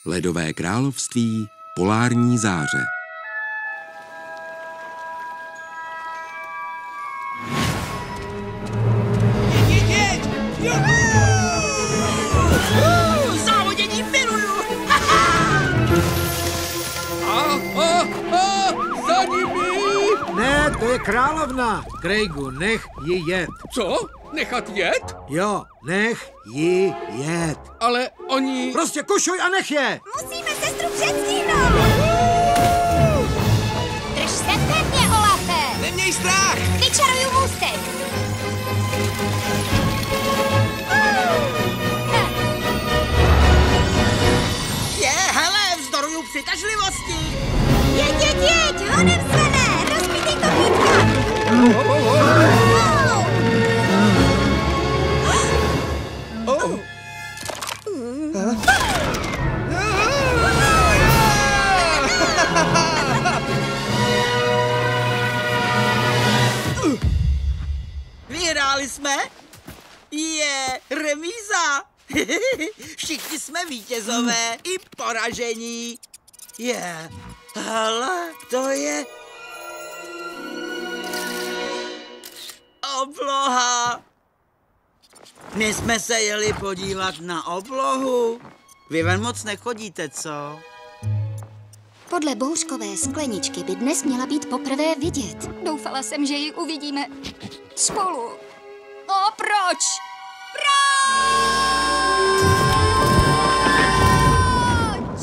Ledové království polární záře. Závodění miluju! Za nimi! Ne, to je královna. Craigu, nech ji jet. Co? Nechat jet? Jo, nech ji jet. Ale oni... Prostě kušuj a nech je. Musíme sestru předstihnout! Drž se pevně, Olafe! Neměj strach! Vyčaruju můstek! Hele, vzdoruju přitažlivosti! Jeď! Honem, Svene! Rozbitej to pítka! Vyhráli jsme? Remíza! Všichni jsme vítězové i poražení. Hele, to je... obloha. My jsme se jeli podívat na oblohu. Vy ven moc nechodíte, co? Podle bouřkové skleničky by dnes měla být poprvé vidět. Doufala jsem, že ji uvidíme spolu. Proč?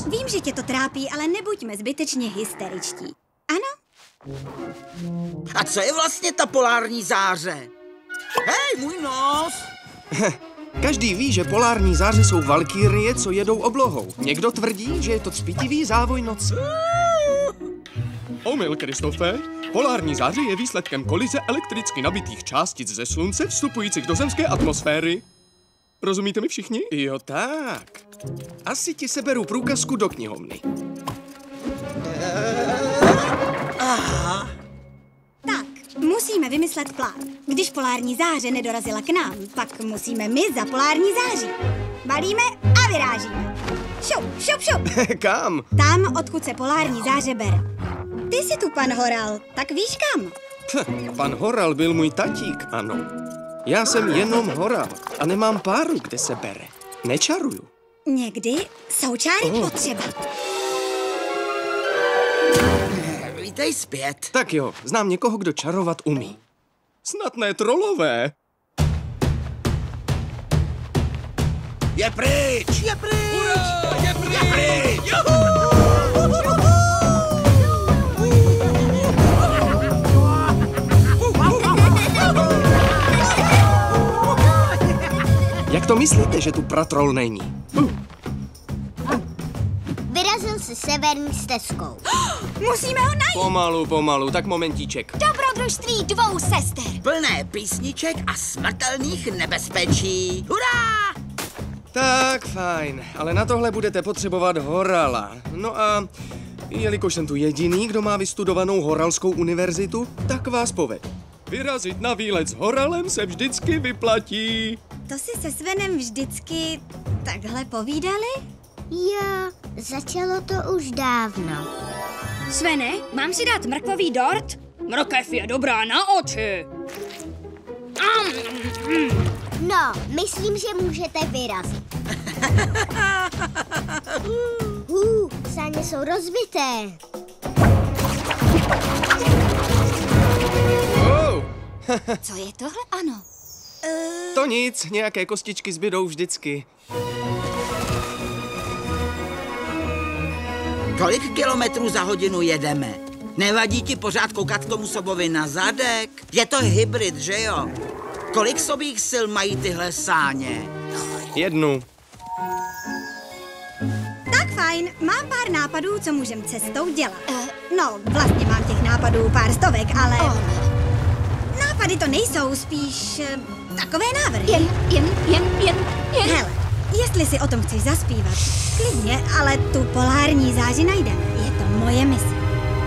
Vím, že tě to trápí, ale nebuďme zbytečně hysteričtí. Ano? A co je vlastně ta polární záře? Hej, můj nos! Každý ví, že polární záře jsou valkýrie, co jedou oblohou. Někdo tvrdí, že je to cpitivý závoj noci. Omyl, Kristofe. Polární záře je výsledkem kolize elektricky nabitých částic ze slunce vstupujících do zemské atmosféry. Rozumíte mi všichni? Jo, tak. Asi ti seberu průkazku do knihovny. Tak, musíme vymyslet plán. Když polární záře nedorazila k nám, pak musíme my za polární září. Balíme a vyrážíme. Šup. Kam? Tam, odkud se polární záře bere. Ty jsi tu, pan Horal, tak víš kam? Pan Horal byl můj tatík, ano. Já jsem jenom Horal a nemám páru, kde se bere. Nečaruju. Někdy jsou čáry potřeba. Vítej zpět. Tak jo, znám někoho, kdo čarovat umí. Snad ne trolové. Je pryč! Je pryč! Hurá, je pryč! Je pryč! Juhu! Jak to myslíte, že tu pratrol není? Vyrazil si severní stezkou. Musíme ho najít! Pomalu, tak momentíček. Dobrodružství dvou sester. Plné písniček a smrtelných nebezpečí. Hurá! Tak, fajn, ale na tohle budete potřebovat Horala. No a jelikož jsem tu jediný, kdo má vystudovanou Horalskou univerzitu, tak vás povedu. Vyrazit na výlet s Horalem se vždycky vyplatí. To si se Svenem vždycky takhle povídali? Jo, začalo to už dávno. Svene, mám si dát mrkvový dort? Mrkev je dobrá na oči. No, myslím, že můžete vyrazit. Sáně jsou rozbité. Co je tohle? Ano. To nic, nějaké kostičky zbydou vždycky. Kolik kilometrů za hodinu jedeme? Nevadí ti pořád koukat tomu sobovi na zadek? Je to hybrid, že jo? Kolik sobých sil mají tyhle sáně? 1. Tak fajn, mám pár nápadů, co můžem cestou dělat. No, vlastně mám těch nápadů pár stovek, ale... Nápady to nejsou, spíš takové návrhy. Jen. Hele, jestli si o tom chceš zaspívat, klidně, ale tu polární záři najdeme. Je to moje mise.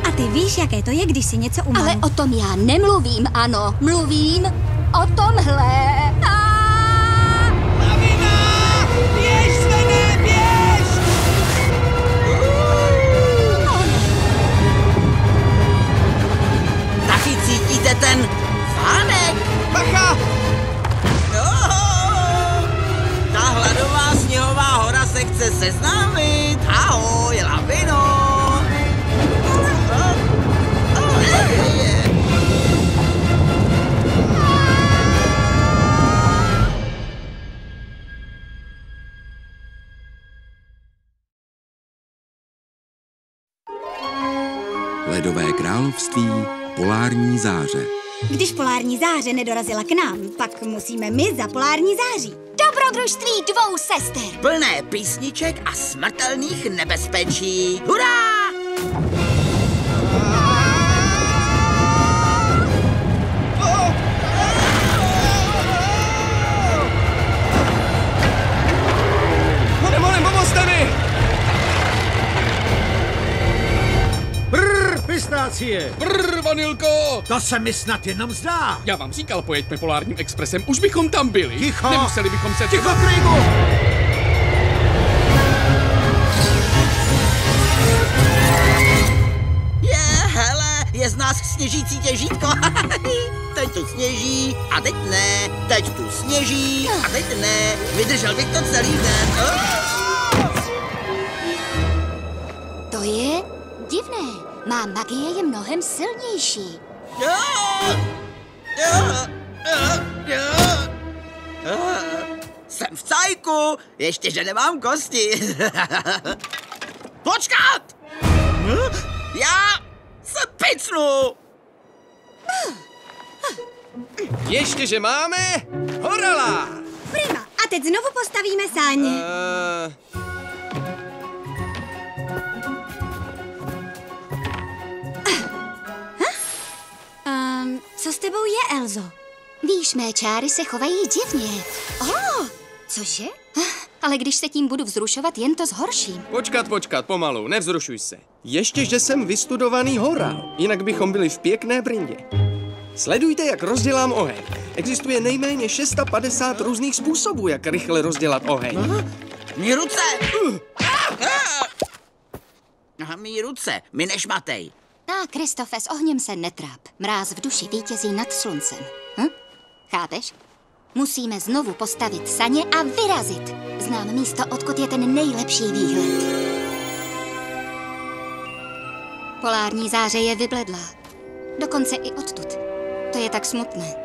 A ty víš, jaké to je, když si něco umám. Ale o tom já nemluvím, ano. Mluvím o tomhle. Lavina! Běž, Svene, běž! seznámit. Ahoj, Lavino. Ledové království, polární záře. Když polární záře nedorazila k nám, pak musíme my za polární září. Dobrodružství dvou sester. Plné písniček a smrtelných nebezpečí. Hurá! Honem, pomozte mi! Brr, pistácie! Brr, vanilko! To se mi snad jenom zdá. Já vám říkal, pojeďme polárním expresem, už bychom tam byli. Ticho! Nemuseli bychom se... Ticho, Craigu! Hele, je z nás sněžící těžítko. Teď tu sněží a teď ne. Teď tu sněží a teď ne. Vydržel bych to celý den. To je divné. Má magie je mnohem silnější. Jsem v cajku, ještě že nemám kosti. Počkat! Já se picnu! Ještě, že máme horala! Prima, a teď znovu postavíme sáně. Co s tebou je, Elzo? Víš, mé čáry se chovají divně. Cože? Ale když se tím budu vzrušovat, jen to zhorším. Počkat, pomalu, nevzrušuj se. Ještě, že jsem vystudovaný horal, jinak bychom byli v pěkné brindě. Sledujte, jak rozdělám oheň. Existuje nejméně 650 různých způsobů, jak rychle rozdělat oheň. Mí ruce! Aha, mí ruce, mi nešmatej. Kristofe, s ohněm se netráp. Mráz v duši vítězí nad sluncem. Chápeš? Musíme znovu postavit saně a vyrazit. Znám místo, odkud je ten nejlepší výhled. Polární záře je vybledlá. Dokonce i odtud. To je tak smutné.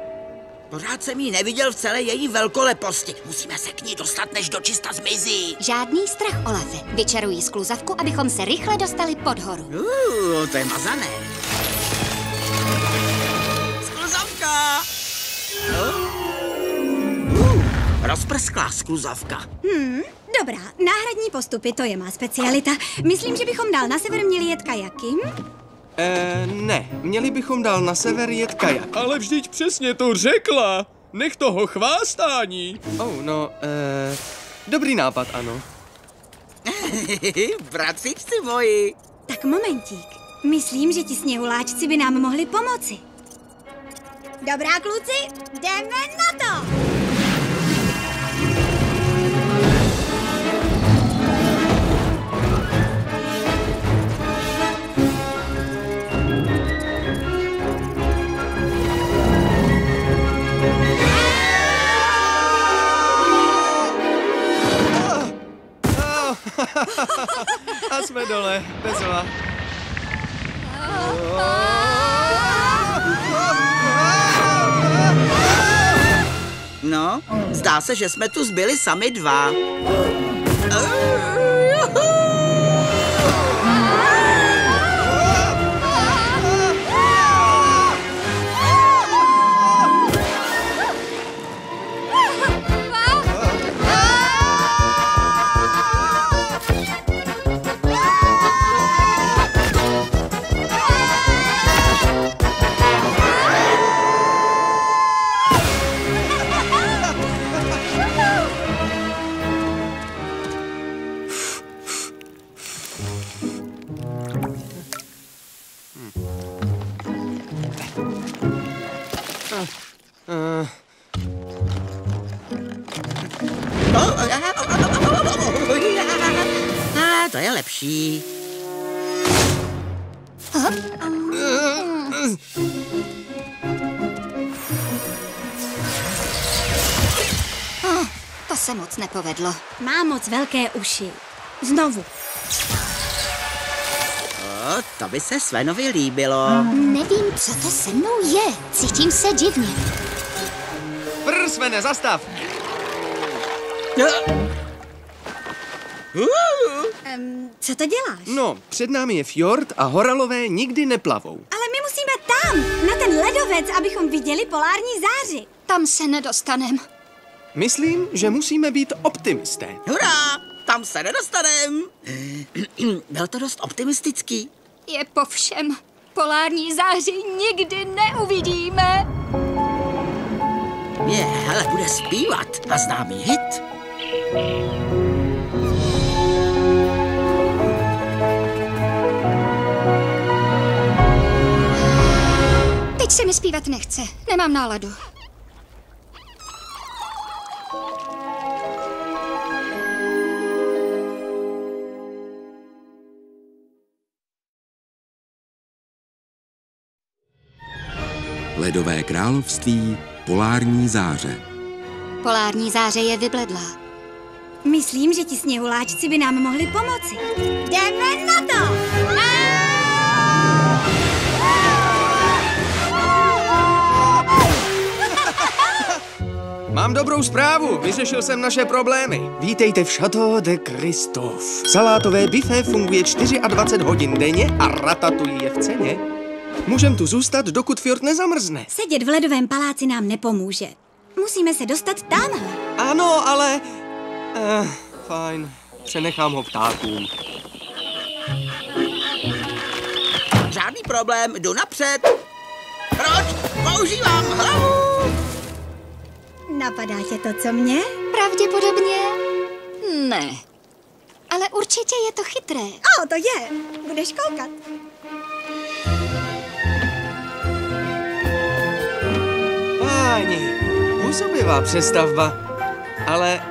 Pořád jsem jí neviděl v celé její velkoleposti. Musíme se k ní dostat, než dočista zmizí. Žádný strach, Olafe. Vyčarují skluzavku, abychom se rychle dostali pod horu. To je mazané. Skluzavka! Rozprsklá skluzavka. Dobrá, náhradní postupy, to je má specialita. Myslím, že bychom dál na sever měli jet kajakem. Ne, měli bychom dál na sever jet kajak. Ale vždyť přesně to řekla. Nech toho chvástání. Dobrý nápad, ano. Bratřičci moji. Tak momentík. Myslím, že ti sněhuláčci by nám mohli pomoci. Dobrá, kluci, jdeme na to! A jsme dole, bezva. No, zdá se, že jsme tu zbyli sami dva. To je lepší. To se moc nepovedlo. Má moc velké uši. Znovu. To by se Svenovi líbilo. Nevím, co to se mnou je. Cítím se divně. Svene, zastav! Co to děláš? No, před námi je fjord a horalové nikdy neplavou. Ale my musíme tam, na ten ledovec, abychom viděli polární záři. Tam se nedostanem. Myslím, že musíme být optimisté. Hurá, tam se nedostanem. Byl to dost optimistický. Je po všem. Polární záři nikdy neuvidíme. Hele, bude zpívat a známý hit. Teď se mi zpívat nechce. Nemám náladu. Ledové království, polární záře. Polární záře je vybledlá. Myslím, že ti sněhuláčci by nám mohli pomoci. Jdeme na to! Mám dobrou zprávu, vyřešil jsem naše problémy. Vítejte v Château de Christophe. Salátové buffet funguje 24 hodin denně a ratatouille je v ceně. Můžem tu zůstat, dokud fjord nezamrzne. Sedět v ledovém paláci nám nepomůže. Musíme se dostat tamhle. Ano, ale... fajn, přenechám ho ptákům. Žádný problém, jdu napřed. Proč? Používám hlavu. Napadá tě to, co mě? Pravděpodobně ne. Ale určitě je to chytré. To je. Budeš koukat. Páni, působivá přestavba. Ale,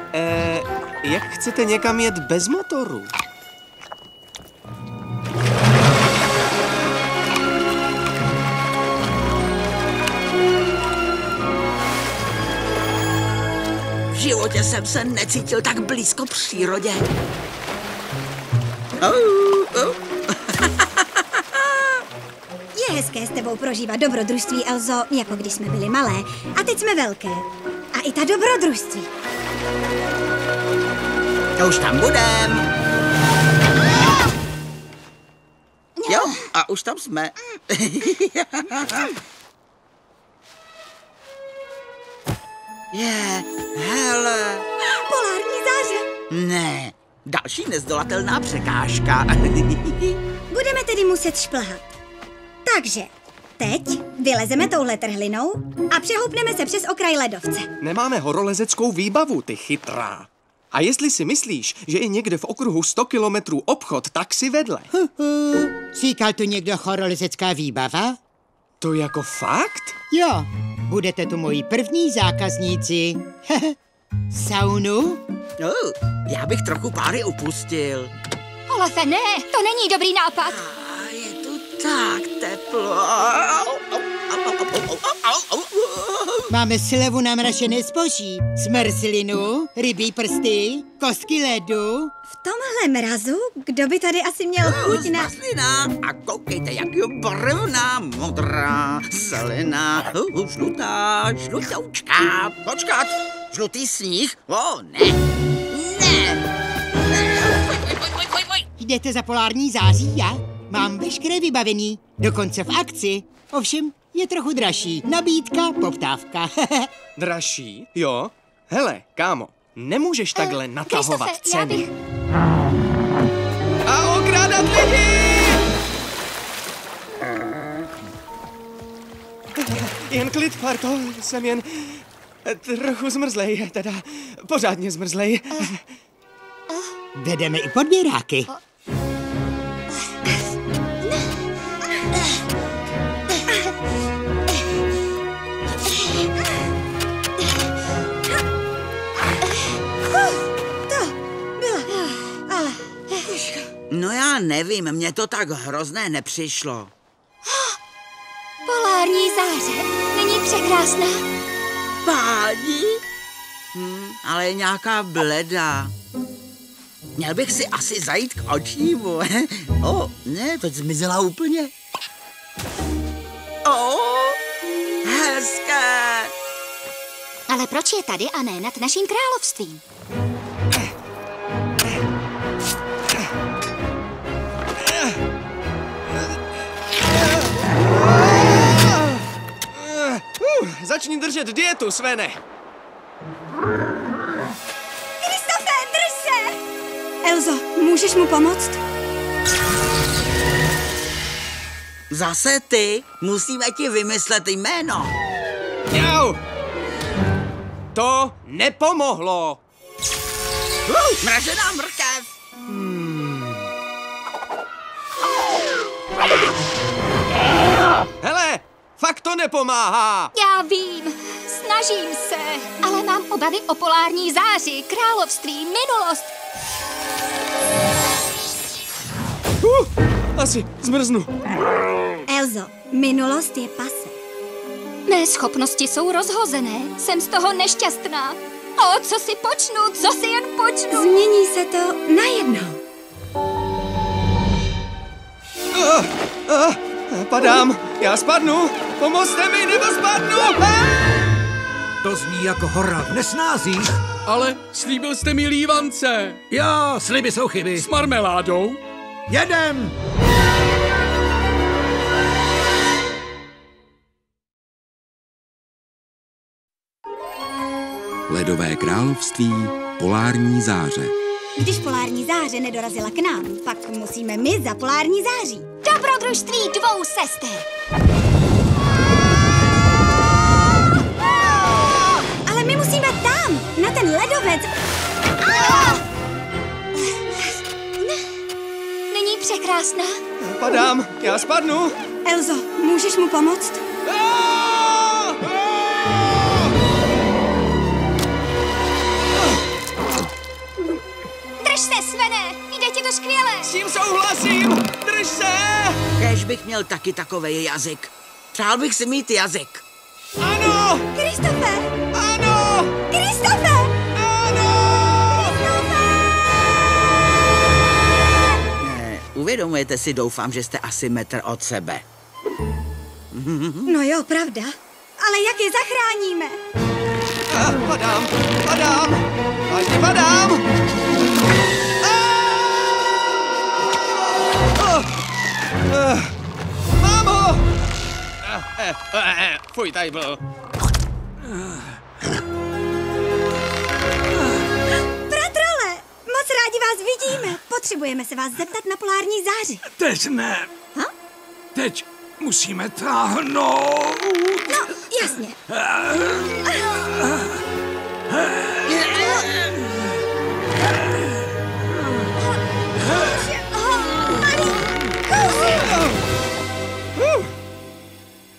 jak chcete někam jet bez motoru? V životě jsem se necítil tak blízko přírodě. Je hezké s tebou prožívat dobrodružství, Elzo, jako když jsme byli malé. A teď jsme velké. A i ta dobrodružství. Už tam budem. Jo, a už tam jsme. Hele. Polární záře. Ne, další nezdolatelná překážka. Budeme tedy muset šplhat. Takže teď vylezeme touhle trhlinou a přehoupneme se přes okraj ledovce. Nemáme horolezeckou výbavu, ty chytrá. A jestli si myslíš, že je někde v okruhu 100 kilometrů obchod, tak si vedle. Říkal tu někdo horolezecká výbava? To jako fakt? Jo, budete tu moji první zákazníci. Saunu? Já bych trochu páry upustil. Olefe, ne, to není dobrý nápad. Je tu tak teplo. Máme slevu na mrašené zboží, zmrzlinu, rybí prsty, kostky ledu. V tomhle mrazu, kdo by tady asi měl chuť na... Maslina. A koukejte, jak je barevná, modrá, zelená, žlutá, žlutoučká. Počkat, žlutý sníh? Ne. Jdete za polární září, já? Mám veškeré vybavení, dokonce v akci. Ovšem, je trochu dražší. Nabídka, poptávka. Dražší? Jo? Hele, kámo, nemůžeš takhle natahovat ceny. A okrádat lidi! Jen klid, Parto, jsem jen trochu zmrzlej, teda pořádně zmrzlej. Vedeme i podběráky. No já nevím, mně to tak hrozné nepřišlo. Polární záře, není překrásná? Páni? Ale je nějaká bledá. Měl bych si asi zajít k očímu. Ne, to zmizela úplně. Hezké. Ale proč je tady a ne nad naším královstvím? Začni držet dietu, Svene. Kristofe, drž se! Elzo, můžeš mu pomoct? Zase ty? Musíme ti vymyslet jméno. Jau! To nepomohlo. Mražená mrkev. Hele, fakt to nepomáhá. Já vím, snažím se, ale mám obavy o polární záři, království, minulost. Asi zmrznu. Elzo, minulost je pase. Mé schopnosti jsou rozhozené, jsem z toho nešťastná. Co si počnu, co si jen počnu? Změní se to najednou. Padám, já spadnu. Pomozte mi, nebo spadnu. To zní jako hora v nesnázích. Ale slíbil jste mi lívance. Jo, sliby jsou chyby. S marmeládou. Jedem! Ledové království, polární záře. Když polární záře nedorazila k nám, pak musíme my za polární září. Dobrodružství dvou sester. Ale my musíme tam, na ten ledovec. Není překrásná? Padám, já spadnu. Elzo, můžeš mu pomoct? Drž se, Svene, jde ti to skvěle. S tím souhlasím, drž se. Kéž bych měl taky takovej jazyk. Přál bych si mít jazyk. Ano! Kristofe! Ano! Kristofe! Ano! Uvědomujete si, doufám, že jste asi metr od sebe. No jo, pravda. Ale jak je zachráníme? Padám, padám, vážně padám. Mámo! Fuj, tady byl. Bratrole, moc rádi vás vidíme. Potřebujeme se vás zeptat na polární záři. Teď ne. Ha? Teď musíme táhnout. No, jasně.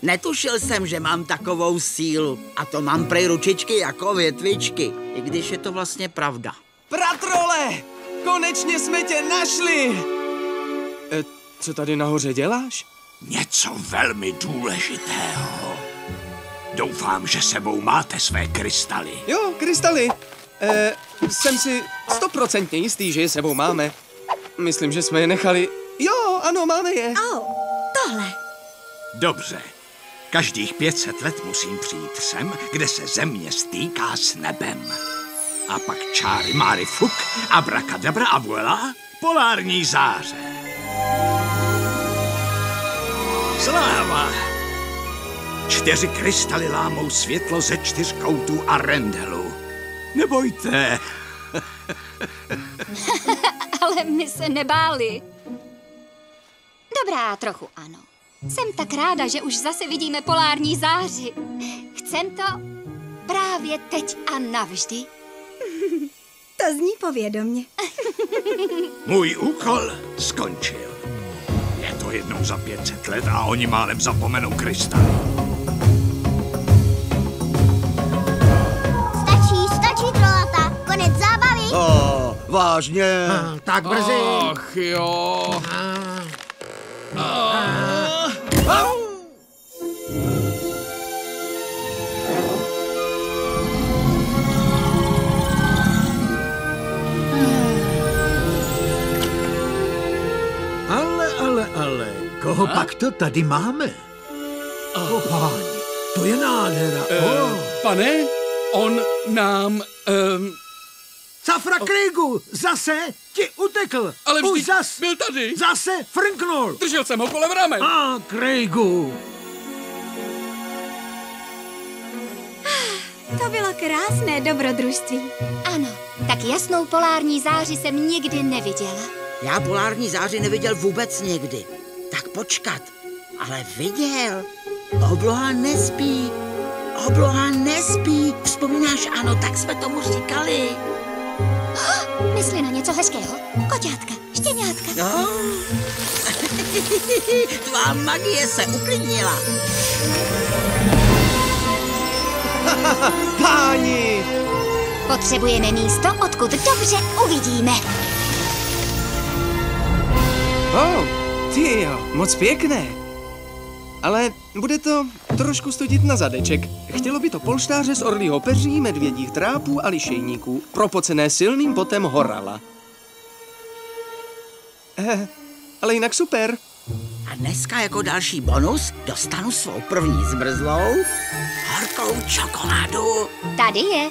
Netušil jsem, že mám takovou sílu. A to mám prej ručičky jako větvičky. I když je to vlastně pravda. Bratrole, konečně jsme tě našli. Co tady nahoře děláš? Něco velmi důležitého. Doufám, že sebou máte své krystaly. Jo, krystaly. Jsem si 100% jistý, že je sebou máme. Myslím, že jsme je nechali... Jo, ano, máme je. Tohle. Dobře. Každých 500 let musím přijít sem, kde se země stýká s nebem. A pak čáry máry fuk, abrakadabra a voilà, polární záře. Sláva! 4 krystaly lámou světlo ze 4 koutů Arendelu. Nebojte. Ale my se nebáli. Dobrá, trochu ano. Jsem tak ráda, že už zase vidíme polární záři. Chcem to právě teď a navždy. To zní povědomně. Můj úkol skončil. Je to jednou za 500 let a oni málem zapomenou krystaly. Stačí, trolata. Konec zábavy. Vážně? Tak brzy. Ach jo. Koho pak to tady máme? Páni, to je nádhera. Pane, on nám... Safra Craigu, zase ti utekl. Ale Už vždyť byl tady. Zase frnknul. Držel jsem ho kolem ramen. Craigu. To bylo krásné dobrodružství. Ano, tak jasnou polární záři jsem nikdy neviděla. Já polární záři neviděl vůbec nikdy. Tak počkat, ale viděl. Obloha nespí. Obloha nespí. Vzpomínáš, ano, tak jsme tomu říkali. Mysli na něco hezkého. Koťátka, štěňátka. No. Tvá magie se uklidnila. Páni! Potřebujeme místo, odkud dobře uvidíme. Ty jo, moc pěkné. Ale bude to trošku studit na zadeček. Chtělo by to polštáře z orlího peří, medvědích trápů a lišejníků, propocené silným potem horala. Ale jinak super. A dneska jako další bonus dostanu svou první zmrzlou horkou čokoládu. Tady je.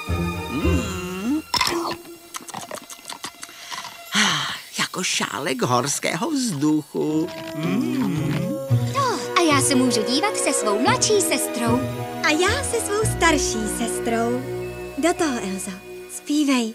Jako šálek horského vzduchu. A já se můžu dívat se svou mladší sestrou. A já se svou starší sestrou. Do toho, Elzo. Zpívej.